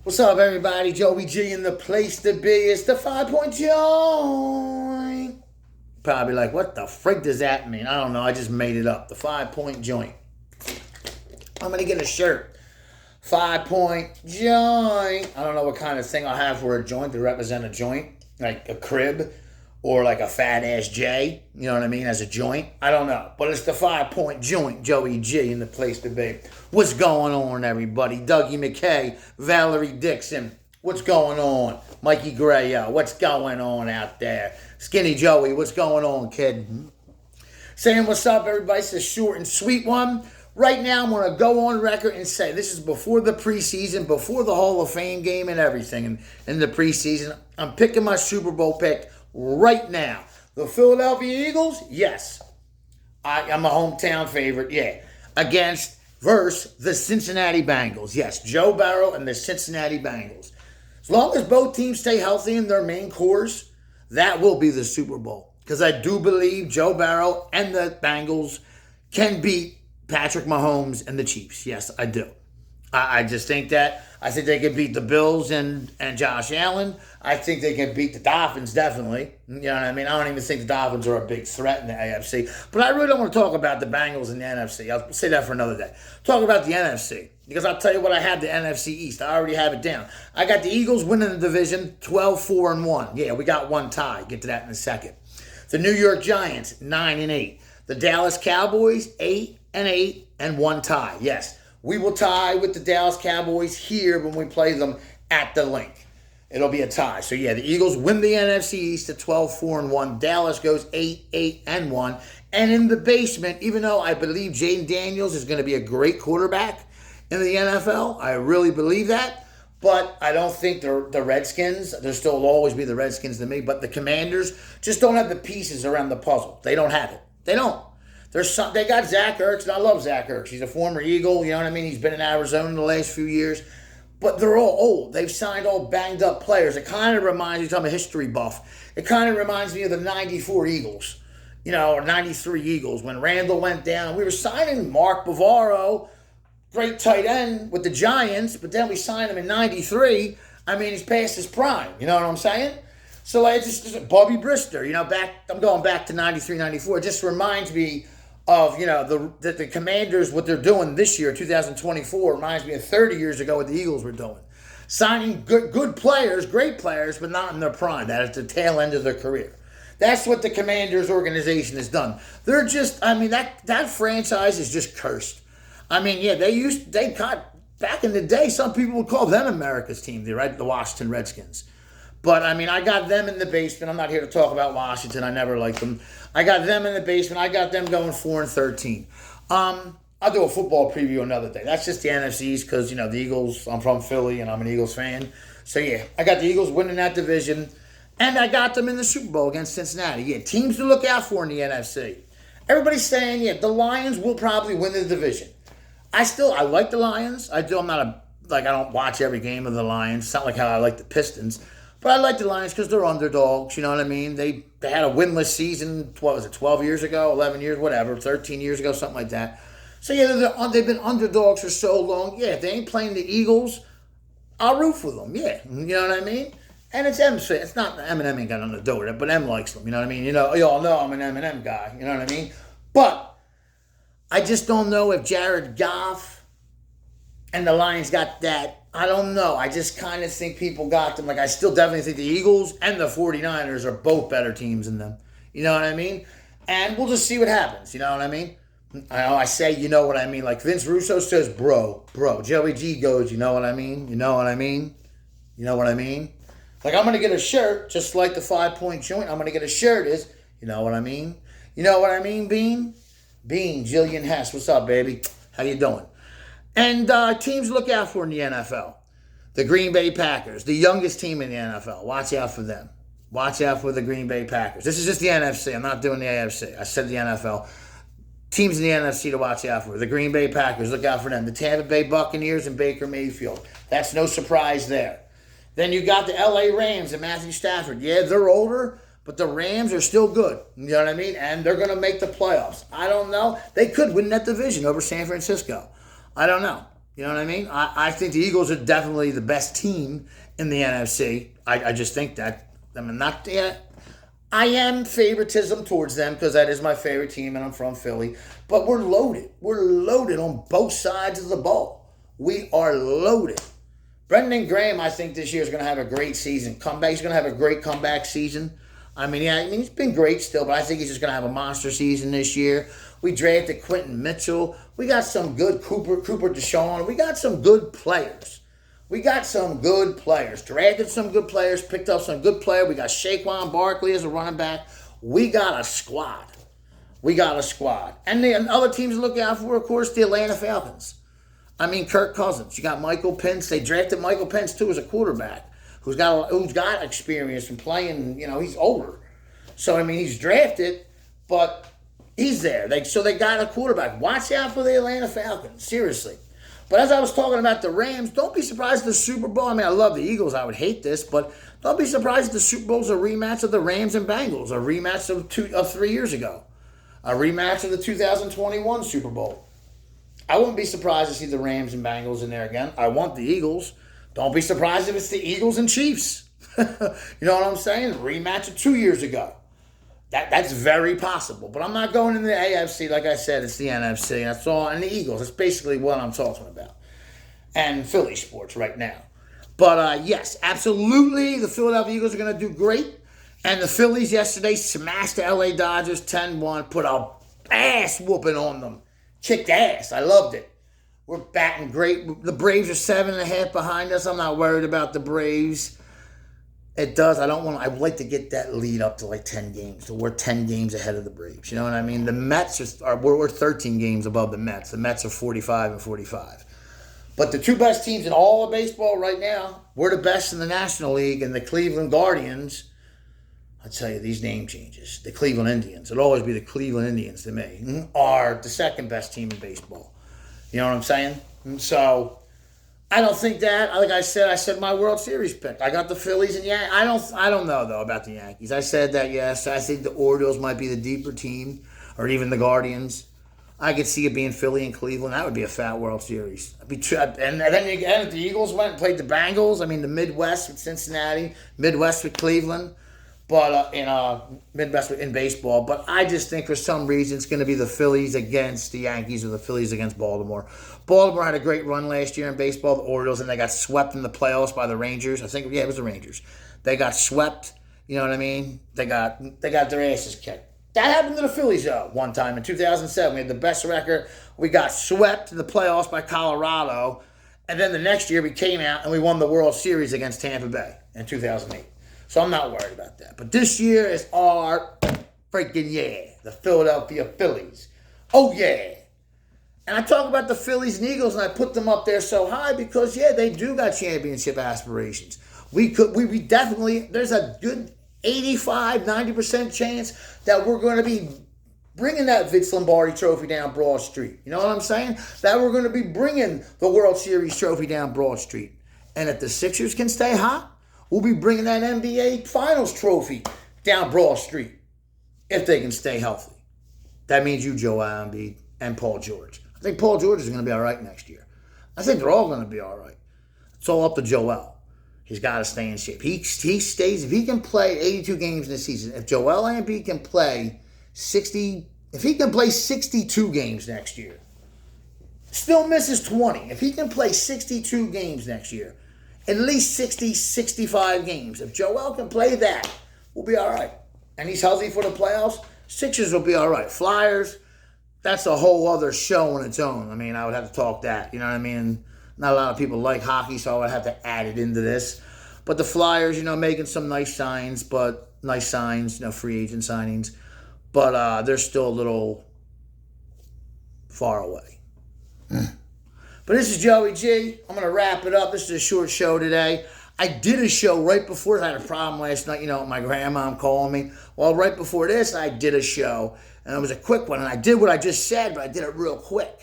What's up, everybody? Joey G in the place to be. It's the 5-point joint. Probably like, what the frick does that mean? I don't know. I just made it up. The 5-point joint. I'm going to get a shirt. 5-point joint. I don't know what kind of thing I'll have for a joint to represent a joint. Like a crib or like a fat ass J. You know what I mean? As a joint. I don't know. But it's the 5-point joint. Joey G in the place to be. What's going on, everybody? Dougie McKay, Valerie Dixon. What's going on? Mikey Grayo. What's going on out there? Skinny Joey. What's going on, kid? Saying what's up, everybody. It's a short and sweet one. Right now, I'm going to go on record and say this is before the preseason, before the Hall of Fame game and everything in the preseason. I'm picking my Super Bowl pick right now. The Philadelphia Eagles, yes. I'm a hometown favorite, yeah. Versus the Cincinnati Bengals. Yes, Joe Burrow and the Cincinnati Bengals. As long as both teams stay healthy in their main cores, that will be the Super Bowl. Because I do believe Joe Burrow and the Bengals can beat Patrick Mahomes and the Chiefs. Yes, I do. I just think that. I think they can beat the Bills and Josh Allen. I think they can beat the Dolphins, definitely. You know what I mean? I don't even think the Dolphins are a big threat in the AFC. But I really don't want to talk about the Bengals and the NFC. I'll say that for another day. Talk about the NFC. Because I'll tell you what, I have the NFC East. I already have it down. I got the Eagles winning the division 12-4-1. Yeah, we got one tie. Get to that in a second. The New York Giants, 9-8. The Dallas Cowboys, 8-8 and one tie. Yes. We will tie with the Dallas Cowboys here when we play them at the Link. It'll be a tie. So, yeah, the Eagles win the NFC East at 12-4-1. Dallas goes 8-8-1. And in the basement, even though I believe Jaden Daniels is going to be a great quarterback in the NFL, I really believe that. But I don't think the Redskins, there still will always be the Redskins to me, but the Commanders just don't have the pieces around the puzzle. They don't have it. They don't. They got Zach Ertz, and I love Zach Ertz. He's a former Eagle, you know what I mean? He's been in Arizona the last few years. But they're all old. They've signed all banged up players. It kind of reminds me, I'm a history buff, it kind of reminds me of the 94 Eagles, or 93 Eagles. When Randall went down, we were signing Mark Bavaro, great tight end with the Giants, but then we signed him in 93. I mean, he's past his prime, you know what I'm saying? So it's just Bobby Brister, I'm going back to 93, 94. It just reminds me of, the Commanders, what they're doing this year, 2024, reminds me of 30 years ago what the Eagles were doing. Signing good players, great players, but not in their prime. That is the tail end of their career. That's what the Commanders organization has done. They're just, that franchise is just cursed. They got, back in the day, some people would call them America's team, the Washington Redskins. But, I got them in the basement. I'm not here to talk about Washington. I never liked them. I got them in the basement. I got them going 4-13. I'll do a football preview another day. That's just the NFCs because, the Eagles, I'm from Philly and I'm an Eagles fan. So, yeah, I got the Eagles winning that division. And I got them in the Super Bowl against Cincinnati. Yeah, teams to look out for in the NFC. Everybody's saying, the Lions will probably win the division. I like the Lions. I do. I don't watch every game of the Lions. It's not like how I like the Pistons. But I like the Lions because they're underdogs, you know what I mean? They had a winless season, 12 years ago, 11 years, whatever, 13 years ago, something like that. So, yeah, they've been underdogs for so long. Yeah, if they ain't playing the Eagles, I'll root for them, yeah. You know what I mean? And it's M's fan. It's not, Eminem ain't got nothing to do with it, but M likes them, you know what I mean? Y'all know I'm an Eminem guy, you know what I mean? But I just don't know if Jared Goff and the Lions got that. I don't know. I just kind of think people got them. I still definitely think the Eagles and the 49ers are both better teams than them. You know what I mean? And we'll just see what happens. You know what I mean? I say, you know what I mean? Like Vince Russo says, bro. Joey G goes, you know what I mean? You know what I mean? You know what I mean? Like I'm going to get a shirt, just like the 5-point joint. I'm going to get a shirt is, you know what I mean? You know what I mean, Bean? Bean, Jillian Hess. What's up, baby? How you doing? And teams to look out for in the NFL. The Green Bay Packers, the youngest team in the NFL. Watch out for them. Watch out for the Green Bay Packers. This is just the NFC. I'm not doing the AFC. I said the NFL. Teams in the NFC to watch out for. The Green Bay Packers, look out for them. The Tampa Bay Buccaneers and Baker Mayfield. That's no surprise there. Then you got the LA Rams and Matthew Stafford. Yeah, they're older, but the Rams are still good. You know what I mean? And they're going to make the playoffs. I don't know. They could win that division over San Francisco. I don't know. You know what I mean? I think the Eagles are definitely the best team in the NFC. I just think that. I mean, not yet. I am favoritism towards them because that is my favorite team and I'm from Philly. But we're loaded. We're loaded on both sides of the ball. We are loaded. Brendan Graham, I think this year is going to have a great season. Comeback. He's going to have a great comeback season. I mean, he's been great still, but I think he's just going to have a monster season this year. We drafted Quentin Mitchell. We got some good Cooper Deshaun. We got some good players. Drafted some good players, picked up some good players. We got Saquon Barkley as a running back. We got a squad. And the other teams to look out for, of course, the Atlanta Falcons. I mean, Kirk Cousins. You got Michael Pence. They drafted Michael Pence, too, as a quarterback who's got experience from playing. You know, he's older. So, I mean, he's drafted, but he's there. So they got a quarterback. Watch out for the Atlanta Falcons. Seriously. But as I was talking about the Rams, don't be surprised if the Super Bowl, I mean, I love the Eagles. I would hate this, but don't be surprised if the Super Bowl's a rematch of the Rams and Bengals, a rematch of 3 years ago, a rematch of the 2021 Super Bowl. I wouldn't be surprised to see the Rams and Bengals in there again. I want the Eagles. Don't be surprised if it's the Eagles and Chiefs. You know what I'm saying? Rematch of 2 years ago. That's very possible. But I'm not going into the AFC. Like I said, it's the NFC. That's all. And the Eagles. That's basically what I'm talking about. And Philly sports right now. But, yes, absolutely, the Philadelphia Eagles are going to do great. And the Phillies yesterday smashed the LA Dodgers 10-1, put a ass whooping on them. Kicked ass. I loved it. We're batting great. The Braves are 7.5 behind us. I'm not worried about the Braves. It does. I would like to get that lead up to like 10 games. So we're 10 games ahead of the Braves. You know what I mean? The Mets we're 13 games above the Mets. The Mets are 45 and 45. But the two best teams in all of baseball right now, we're the best in the National League, and the Cleveland Guardians, I'll tell you, these name changes. The Cleveland Indians, it'll always be the Cleveland Indians to me, are the second best team in baseball. You know what I'm saying? So I don't think that. Like I said my World Series pick. I got the Phillies and Yankees. I don't know though about the Yankees. I said that yes. I think the Orioles might be the deeper team, or even the Guardians. I could see it being Philly and Cleveland. That would be a fat World Series. And then again, if the Eagles went and played the Bengals, I mean the Midwest with Cincinnati, Midwest with Cleveland, but in Midwest in baseball. But I just think for some reason it's going to be the Phillies against the Yankees or the Phillies against Baltimore. Baltimore had a great run last year in baseball, the Orioles, and they got swept in the playoffs by the Rangers. I think, it was the Rangers. They got swept, you know what I mean? They got their asses kicked. That happened to the Phillies, though, one time in 2007. We had the best record. We got swept in the playoffs by Colorado, and then the next year we came out and we won the World Series against Tampa Bay in 2008. So I'm not worried about that. But this year is our freaking the Philadelphia Phillies. Oh, yeah. And I talk about the Phillies and Eagles, and I put them up there so high because, they do got championship aspirations. We definitely, there's a good 85-90% chance that we're going to be bringing that Vince Lombardi trophy down Broad Street. You know what I'm saying? That we're going to be bringing the World Series trophy down Broad Street. And if the Sixers can stay hot, we'll be bringing that NBA Finals trophy down Broad Street if they can stay healthy. That means you, Joel Embiid, and Paul George. I think Paul George is going to be all right next year. I think they're all going to be all right. It's all up to Joel. He's got to stay in shape. He stays, if he can play 82 games in the season, if Joel Embiid can play 62 games next year, still misses 20. If he can play 62 games next year, at least 60, 65 games. If Joel can play that, we'll be all right. And he's healthy for the playoffs, Sixers will be all right. Flyers, that's a whole other show on its own. I mean, I would have to talk that. You know what I mean? Not a lot of people like hockey, so I would have to add it into this. But the Flyers, making some nice signs, free agent signings. But they're still a little far away. But this is Joey G. I'm going to wrap it up. This is a short show today. I did a show right before. I had a problem last night, my grandmom calling me. Well, right before this, I did a show. And it was a quick one. And I did what I just said, but I did it real quick.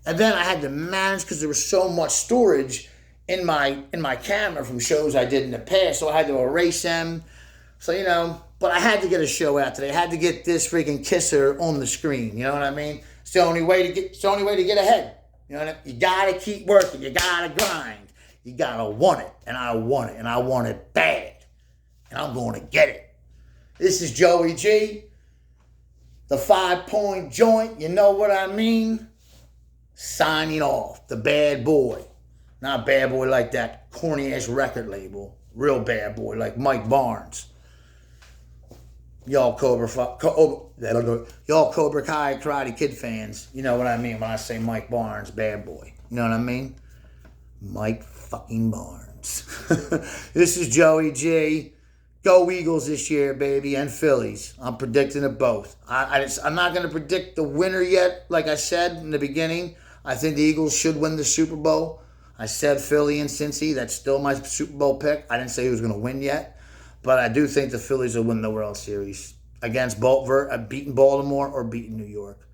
And then I had to manage because there was so much storage in my camera from shows I did in the past. So I had to erase them. So, but I had to get a show out today. I had to get this freaking kisser on the screen. You know what I mean? It's the only way to get ahead. You know what I mean? You gotta keep working. You gotta grind. You gotta want it. And I want it. And I want it bad. And I'm going to get it. This is Joey G. The 5-point joint. You know what I mean? Signing off. The bad boy. Not bad boy like that corny-ass record label. Real bad boy like Mike Barnes. Y'all Cobra Kai Karate Kid fans, you know what I mean when I say Mike Barnes, bad boy. You know what I mean? Mike fucking Barnes. This is Joey G. Go Eagles this year, baby, and Phillies. I'm predicting it both. I'm not going to predict the winner yet, like I said in the beginning. I think the Eagles should win the Super Bowl. I said Philly and Cincy. That's still my Super Bowl pick. I didn't say he was going to win yet. But I do think the Phillies will win the World Series against beating Baltimore or beating New York.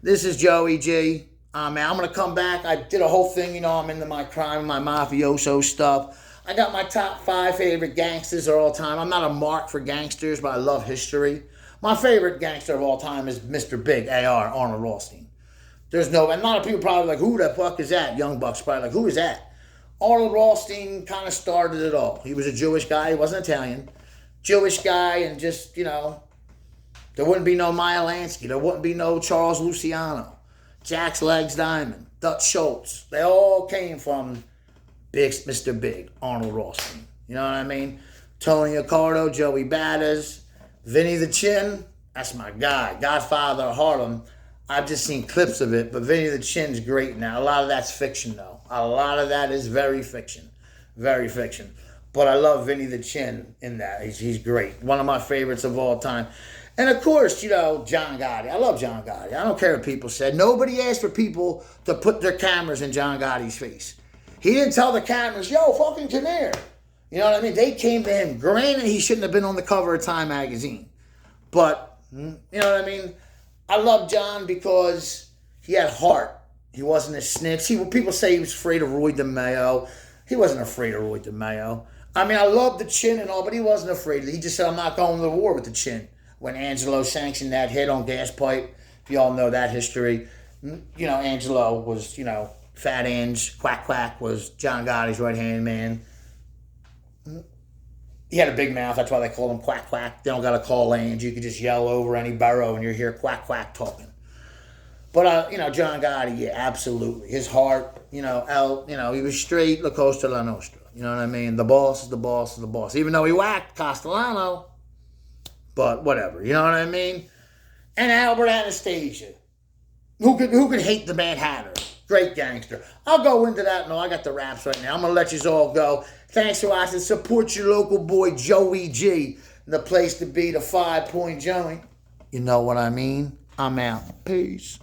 This is Joey G. Man, I'm going to come back. I did a whole thing, I'm into my crime, my mafioso stuff. I got my top 5 favorite gangsters of all time. I'm not a mark for gangsters, but I love history. My favorite gangster of all time is Mr. Big, AR, Arnold Rothstein. And a lot of people probably like, who the fuck is that? Young Bucks probably like, who is that? Arnold Rothstein kind of started it all. He was a Jewish guy. He wasn't Italian. Jewish guy, and just, there wouldn't be no Meyer Lansky. There wouldn't be no Charles Luciano. Jack's Legs Diamond. Dutch Schultz. They all came from Mr. Big, Arnold Rothstein. You know what I mean? Tony Accardo, Joey Batters, Vinny the Chin. That's my guy. Godfather of Harlem. I've just seen clips of it, but Vinny the Chin's great now. A lot of that's fiction, though. A lot of that is very fiction. Very fiction. But I love Vinny the Chin in that. He's great. One of my favorites of all time. And, of course, John Gotti. I love John Gotti. I don't care what people said. Nobody asked for people to put their cameras in John Gotti's face. He didn't tell the cameras, yo, fucking come here. You know what I mean? They came to him. Granted, he shouldn't have been on the cover of Time magazine. But, you know what I mean? I love John because he had heart. He wasn't a snitch. People say he was afraid of Roy DeMeo. He wasn't afraid of Roy DeMeo. I mean, I love the Chin and all, but he wasn't afraid. He just said, I'm not going to the war with the Chin. When Angelo sanctioned that hit on Gas Pipe, if you all know that history, Angelo was, Fat Ange, Quack was John Gotti's right-hand man. He had a big mouth. That's why they call him Quack. They don't got to call Ange. You could just yell over any borough and you hear Quack talking. But, John Gotti, yeah, absolutely. His heart, he was straight La Costa La Nostra. You know what I mean? The boss is the boss is the boss. Even though he whacked Castellano. But whatever. You know what I mean? And Albert Anastasia. Who could hate the Mad Hatter? Great gangster. I'll go into that. No, I got the raps right now. I'm going to let you all go. Thanks for watching. Support your local boy, Joey G. The place to be, the 5-point joint. You know what I mean? I'm out. Peace.